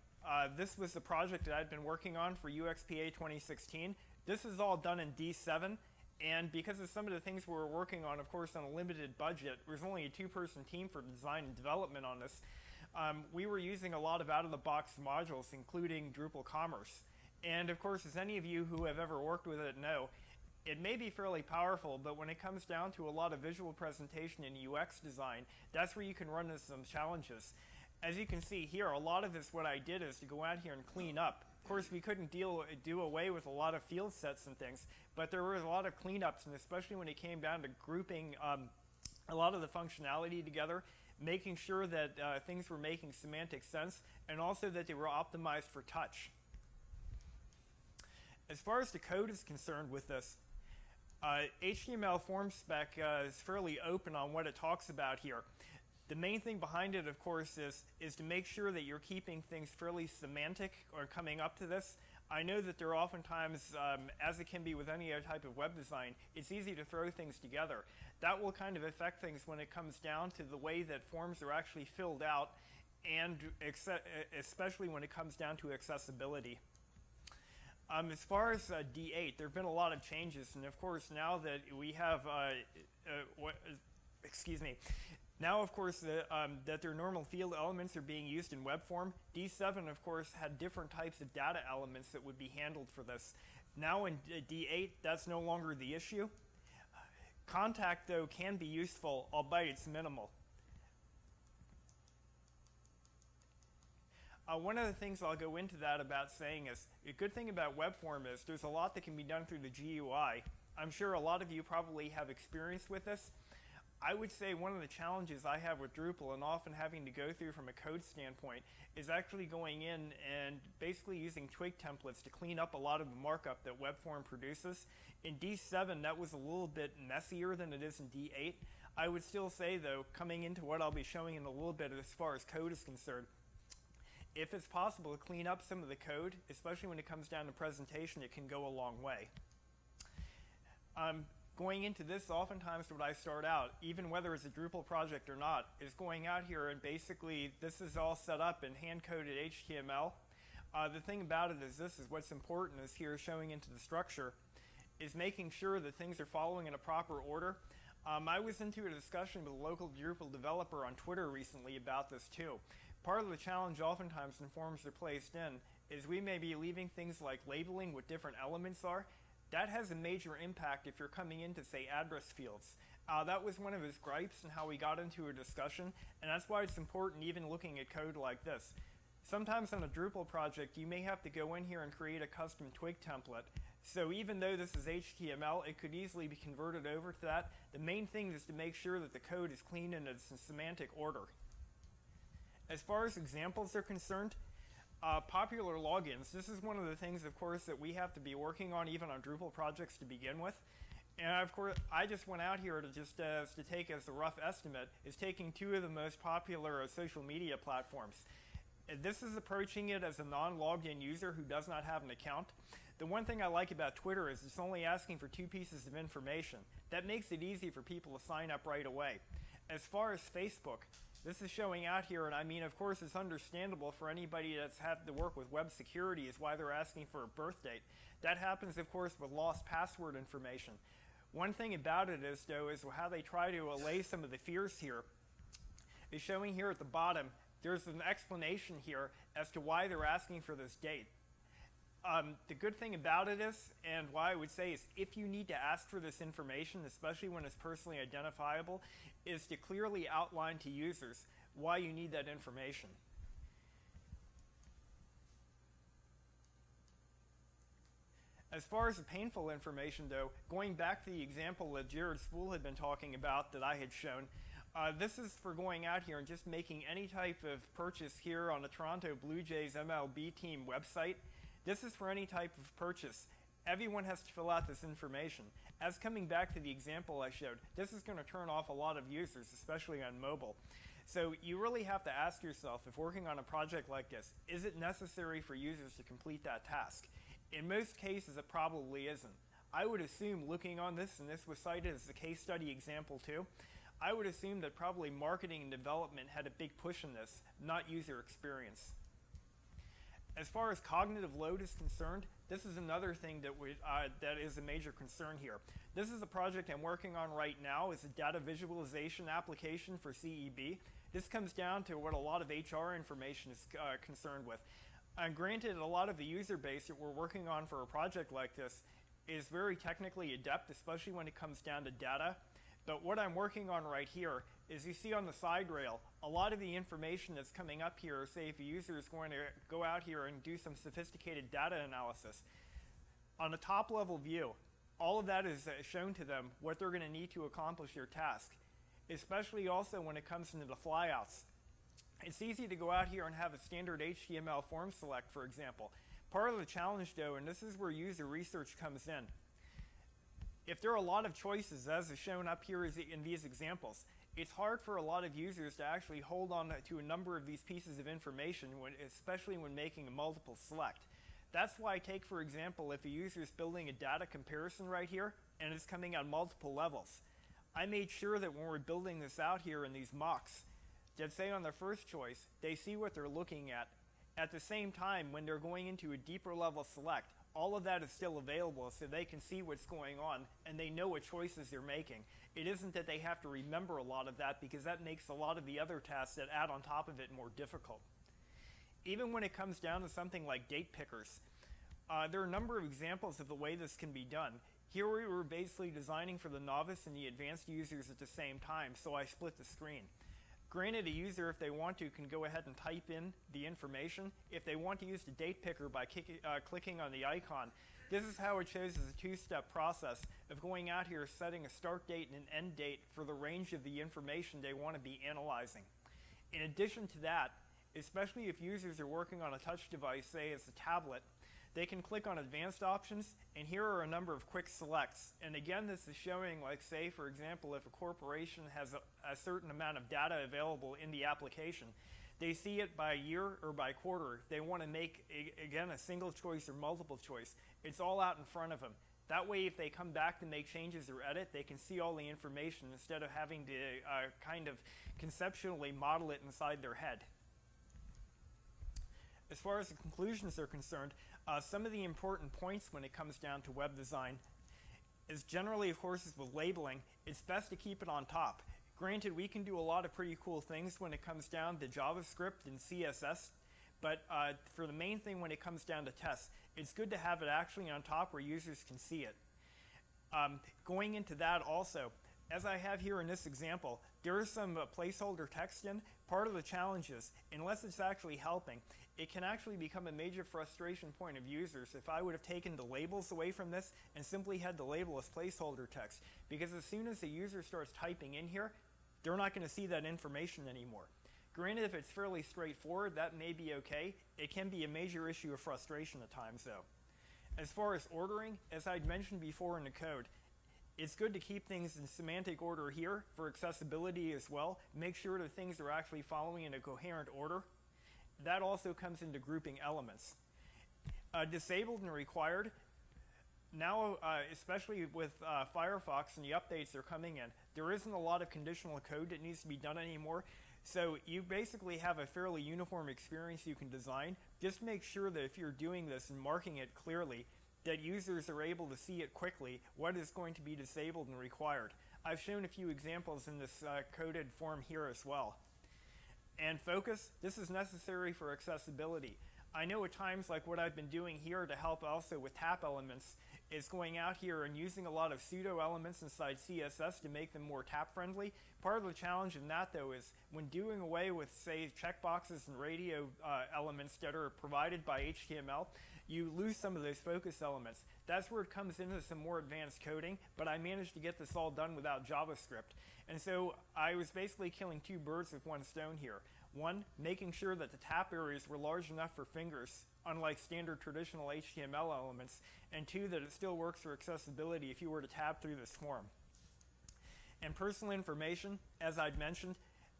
this was the project that I'd been working on for UXPA 2016. This is all done in D7, and because of some of the things we were working on, of course, on a limited budget, there was only a two-person team for design and development on this. We were using a lot of out-of-the-box modules, including Drupal Commerce. And of course, as any of you who have ever worked with it know, it may be fairly powerful, but when it comes down to a lot of visual presentation and UX design, that's where you can run into some challenges. As you can see here, a lot of this, what I did is to go out here and clean up. Of course, we couldn't do away with a lot of field sets and things, but there was a lot of cleanups, and especially when it came down to grouping a lot of the functionality together, making sure that things were making semantic sense, and also that they were optimized for touch. As far as the code is concerned with this, HTML form spec is fairly open on what it talks about here. The main thing behind it, of course, is to make sure that you're keeping things fairly semantic or coming up to this. I know that there are oftentimes, as it can be with any other type of web design, it's easy to throw things together. That will kind of affect things when it comes down to the way that forms are actually filled out, and especially when it comes down to accessibility. As far as D8, there have been a lot of changes, and of course now that we have, now, of course, that their normal field elements are being used in web form, D7, of course, had different types of data elements that would be handled for this. Now in D8, that's no longer the issue. Contact, though, can be useful, albeit it's minimal. One of the things I'll go into that about saying is, a good thing about web form is there's a lot that can be done through the GUI. I'm sure a lot of you probably have experience with this. I would say one of the challenges I have with Drupal and often having to go through from a code standpoint is actually going in and basically using twig templates to clean up a lot of the markup that web form produces. In D7, that was a little bit messier than it is in D8. I would still say, though, coming into what I'll be showing in a little bit as far as code is concerned, if it's possible to clean up some of the code, especially when it comes down to presentation, it can go a long way. Going into this, oftentimes what I start out, even whether it's a Drupal project or not, is going out here and basically this is all set up in hand-coded HTML. The thing about it is this is what's important is here showing into the structure, is making sure that things are following in a proper order. I was into a discussion with a local Drupal developer on Twitter recently about this too. Part of the challenge oftentimes when forms are placed in is we may be leaving things like labeling what different elements are. That has a major impact if you're coming into, say, address fields. That was one of his gripes and how we got into a discussion, and that's why it's important even looking at code like this. Sometimes on a Drupal project, you may have to go in here and create a custom twig template. So even though this is HTML, it could easily be converted over to that. The main thing is to make sure that the code is clean and it's in semantic order. As far as examples are concerned, popular logins. This is one of the things, of course, that we have to be working on even on Drupal projects to begin with. And of course, I just went out here to just to take as a rough estimate, is taking two of the most popular social media platforms. This is approaching it as a non-logged in user who does not have an account. The one thing I like about Twitter is it's only asking for 2 pieces of information. That makes it easy for people to sign up right away. As far as Facebook, this is showing out here, and I mean, of course, it's understandable for anybody that's had to work with web security is why they're asking for a birth date. That happens, of course, with lost password information. One thing about it is, though, is how they try to allay some of the fears here is showing here at the bottom. There's an explanation here as to why they're asking for this date. The good thing about it is, and why I would say is, if you need to ask for this information, especially when it's personally identifiable, is to clearly outline to users why you need that information. As far as the painful information, though, going back to the example that Jared Spool had been talking about that I had shown, this is for going out here and just making any type of purchase here on the Toronto Blue Jays MLB team website. This is for any type of purchase. Everyone has to fill out this information. As coming back to the example I showed, this is going to turn off a lot of users, especially on mobile. So you really have to ask yourself, if working on a project like this, is it necessary for users to complete that task? In most cases, it probably isn't. I would assume, looking on this, and this was cited as a case study example too, I would assume that probably marketing and development had a big push in this, not user experience. As far as cognitive load is concerned, this is another thing that is a major concern here. This is a project I'm working on right now. It's a data visualization application for CEB. This comes down to what a lot of HR information is concerned with. Granted, a lot of the user base that we're working on for a project like this is very technically adept, especially when it comes down to data. But what I'm working on right here is, you see on the side rail, a lot of the information that's coming up here, say if a user is going to go out here and do some sophisticated data analysis, on the top level view, all of that is shown to them what they're going to need to accomplish their task, especially also when it comes into the flyouts. It's easy to go out here and have a standard HTML form select, for example. Part of the challenge, though, and this is where user research comes in, if there are a lot of choices, as is shown up here in these examples, it's hard for a lot of users to actually hold on to a number of these pieces of information, especially when making a multiple select. That's why I take, for example, if a user is building a data comparison right here, and it's coming on multiple levels, I made sure that when we're building this out here in these mocks, that say on their first choice, they see what they're looking at. At the same time, when they're going into a deeper level select, all of that is still available so they can see what's going on and they know what choices they're making. It isn't that they have to remember a lot of that, because that makes a lot of the other tasks that add on top of it more difficult. Even when it comes down to something like date pickers, there are a number of examples of the way this can be done. Here we were basically designing for the novice and the advanced users at the same time, so I split the screen. Granted, a user, if they want to, can go ahead and type in the information. If they want to use the date picker by clicking on the icon, this is how it shows as a two-step process of going out here, setting a start date and an end date for the range of the information they want to be analyzing. In addition to that, especially if users are working on a touch device, say it's a tablet, they can click on advanced options, and here are a number of quick selects. And again, this is showing, like, say, for example, if a corporation has a certain amount of data available in the application, they see it by year or by quarter. If they want to make, again, a single choice or multiple choice, it's all out in front of them. That way, if they come back to make changes or edit, they can see all the information instead of having to kind of conceptually model it inside their head. As far as the conclusions are concerned, some of the important points when it comes down to web design is generally, of course, is with labeling. It's best to keep it on top. Granted, we can do a lot of pretty cool things when it comes down to JavaScript and CSS, but for the main thing when it comes down to tests, it's good to have it actually on top where users can see it. Going into that also, as I have here in this example, there is some placeholder text in. Part of the challenge is, unless it's actually helping, it can actually become a major frustration point of users if I would have taken the labels away from this and simply had the label as placeholder text. Because as soon as the user starts typing in here, they're not going to see that information anymore. Granted, if it's fairly straightforward, that may be okay. It can be a major issue of frustration at times, though. As far as ordering, as I'd mentioned before in the code, it's good to keep things in semantic order here for accessibility as well. Make sure that things are actually following in a coherent order. That also comes into grouping elements. Disabled and required. Now, especially with Firefox and the updates that are coming in, there isn't a lot of conditional code that needs to be done anymore. So you basically have a fairly uniform experience you can design. Just make sure that if you're doing this and marking it clearly, that users are able to see it quickly, what is going to be disabled and required. I've shown a few examples in this coded form here as well. And focus, this is necessary for accessibility. I know at times, like what I've been doing here to help also with tap elements, is going out here and using a lot of pseudo elements inside CSS to make them more tap friendly. Part of the challenge in that, though, is when doing away with, say, checkboxes and radio elements that are provided by HTML, you lose some of those focus elements. That's where it comes into some more advanced coding, but I managed to get this all done without JavaScript. And so I was basically killing two birds with one stone here. One, making sure that the tap areas were large enough for fingers, unlike standard traditional HTML elements, and two, that it still works for accessibility if you were to tab through this form. And personal information, as I'd mentioned,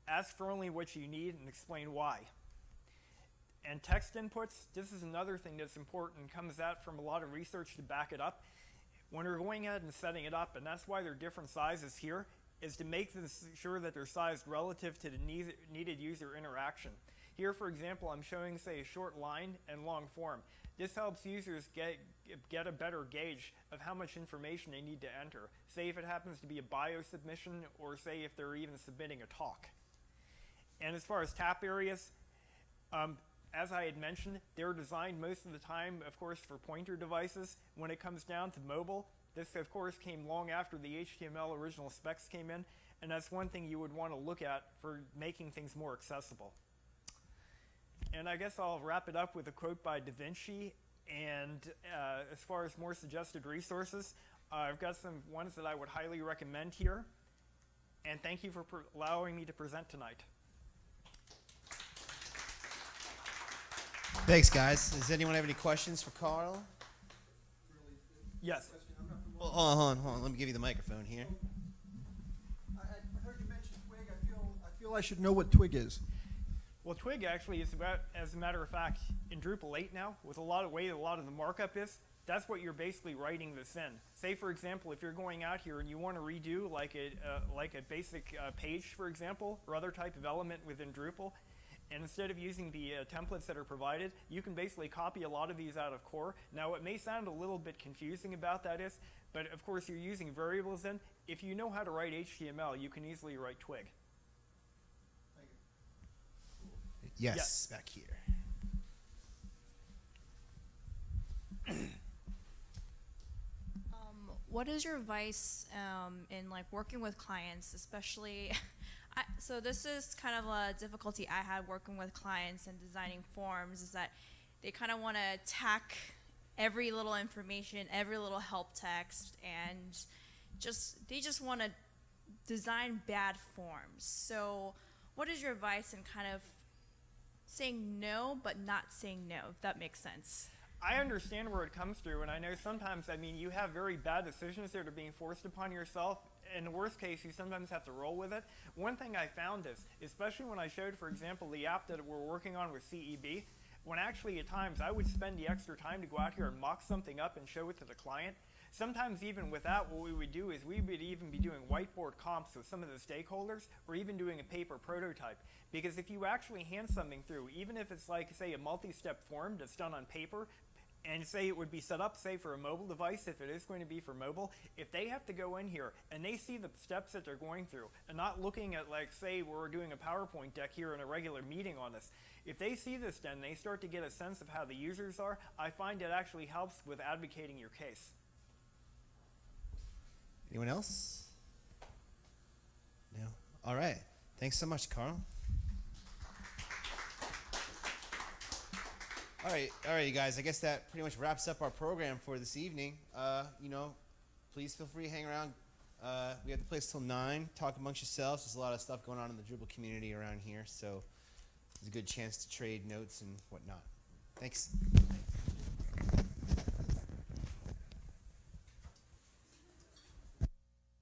ask for only what you need and explain why. And text inputs, this is another thing that's important and comes out from a lot of research to back it up. When you're going ahead and setting it up, and that's why they're different sizes here, is to make sure that they're sized relative to the needed user interaction. Here, for example, I'm showing, say, a short line and long form. This helps users get a better gauge of how much information they need to enter. Say if it happens to be a bio submission, or say if they're even submitting a talk. And as far as tap areas, as I had mentioned, they're designed most of the time, of course, for pointer devices. When it comes down to mobile, this, of course, came long after the HTML original specs came in, and that's one thing you would want to look at for making things more accessible. And I guess I'll wrap it up with a quote by Da Vinci, and as far as more suggested resources, I've got some ones that I would highly recommend here, and thank you for allowing me to present tonight. Thanks, guys. Does anyone have any questions for Carl? Yes. Well, hold on. Let me give you the microphone here. I heard you mention Twig. I feel I should know what Twig is. Well, Twig actually is about, as a matter of fact, in Drupal 8 now, with a lot of the markup is, that's what you're basically writing this in. Say, for example, if you're going out here and you want to redo like a basic page, for example, or other type of element within Drupal, and instead of using the templates that are provided, you can basically copy a lot of these out of core. Now, it may sound a little bit confusing about that is, but of course you're using variables in. If you know how to write HTML, you can easily write Twig. Yes, back here. What is your advice in like working with clients, especially? So this is kind of a difficulty I had working with clients and designing forms, is that they kind of want to tack every little information, every little help text, and they just want to design bad forms. So what is your advice in kind of saying no but not saying no, if that makes sense? I understand where it comes through, and I know sometimes, I mean, you have very bad decisions that are being forced upon yourself. In the worst case, you sometimes have to roll with it. One thing I found is, especially when I showed, for example, the app that we're working on with CEB, when actually at times I would spend the extra time to go out here and mock something up and show it to the client. Sometimes even with that, what we would do is we would even be doing whiteboard comps with some of the stakeholders, or even doing a paper prototype. Because if you actually hand something through, even if it's like, say, a multi-step form that's done on paper, and say it would be set up, say, for a mobile device, if it is going to be for mobile, if they have to go in here and they see the steps that they're going through, and not looking at, like, say, we're doing a PowerPoint deck here in a regular meeting on this, if they see this then, they start to get a sense of how the users are, I find it actually helps with advocating your case. Anyone else? No. All right. Thanks so much, Carl. All right, you guys. I guess that pretty much wraps up our program for this evening. Please feel free to hang around. We have the place till 9. Talk amongst yourselves. There's a lot of stuff going on in the Drupal community around here, so it's a good chance to trade notes and whatnot. Thanks.